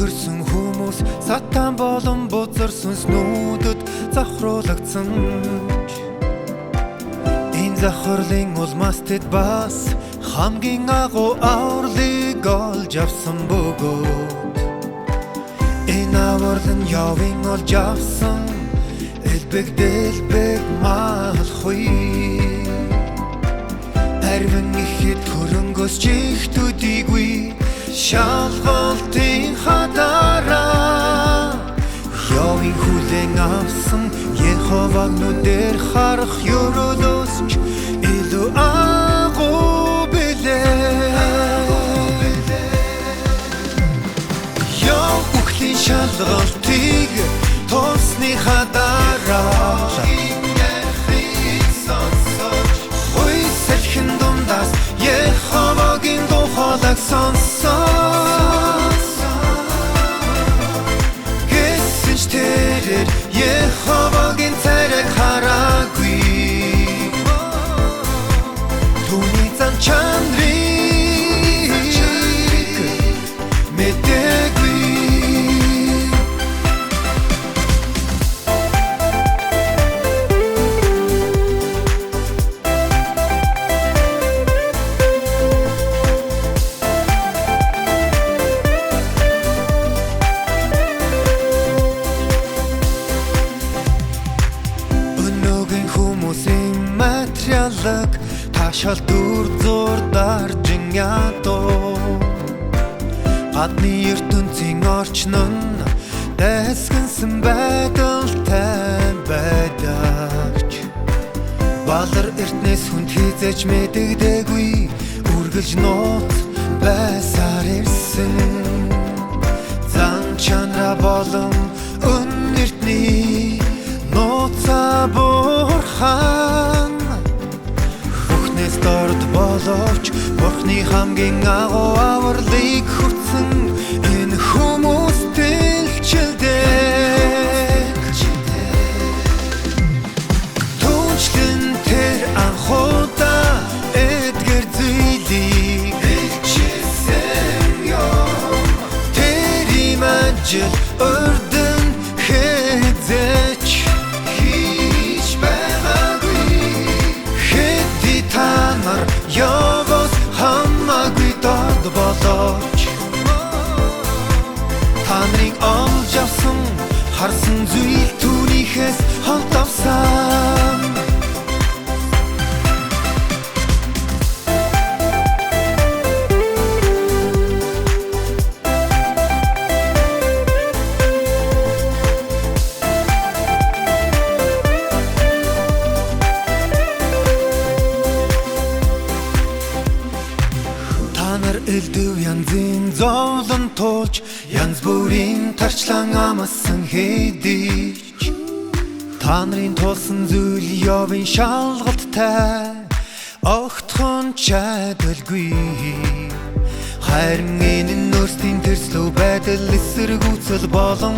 төрсөн хүмүүс сатан болон бузарсан снүүдэд завхруулагдсан. Энэ завхарлын улмаас тэд бас хамгийн агуу авралыг олж авсан бөгөөд энэ аврал нь явын олж авсан элбэг дэлбэг малхуй арвин ихэд хөрөнгөс чихтүүдийгүй шалгалтын хадараа явын хүлээн авсан Йеховаг нүдээр харах ёролосч илүү агуу яв бүхлийн шалгалтыг тусны хадараа хойсэлхэн дундаас Йеховагийн духалаг сонсож гэсэн ч тэрээр Йеховагийн царайг хараагүй түүний зан чанарыг мэдээгүй. Өнөөгийн хүмүүсийн материалыг ташаал дүр зурдаржин ядуу гадны ертөнцийн орчин нь дэсгэнсэн байдалтай байдагч балар эртнээс хүнд хизэж мэдэгдээгүй үргэлж нууц байсаар ирсэн зан чанара болон үнэртний нууцаа бурхан бүхнээс дорд боловч бурхны хамгийн агуу авралыг хүртсэн энэ хүмүүс дэлчилдэг түүнчлэн тэр анхудаа эдгэр зүйлийг хэлчихсэн юм тэр им ажил өрдөн хэзээч хийж байгаагүй хэдий та нар яваас хамаагүй дод болооч та нарыг олж авсан харсан зүйл түүнийхээс холд авсан. Элдв янзын зовлон туулж янз бүрийн тарчлан амсан хэдийч та нарын тулсан зүйл явын шалгалттай огтхон чадалгүй харин энэ нөөцийн тэрслүү байдал эсэргүүцэл болон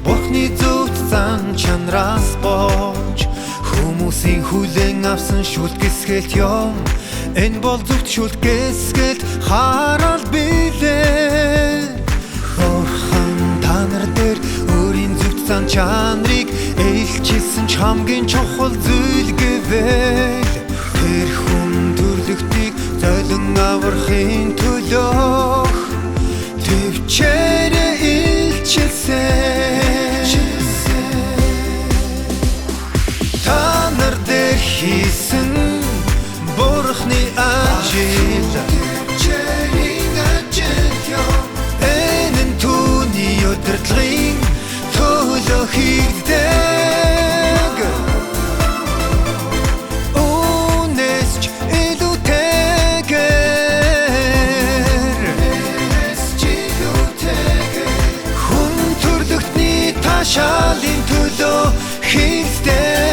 бурхны зөвхт зан чанараас болж хүмүүсийн хүлээн авсан шүлтгэсгэлт юм энэ бол зөвхт шүлтгэсгэлт хараад билээ бурхан та нар дээр өөрийн зөвхт зан чанарыг илчилсэн ч хамгийн чухал зүйл гэвэл тэр хүн төрлөختийг золин аврахын төлөө төвчээрээ илчилсэн та нар дээр хийсэн бурхны ажил энэ нь түүний удирдлагын төлөө хийгдэг үнээс ч илүүтэйгээр хүн төрлөختний ташаалын төлөө хийгдэг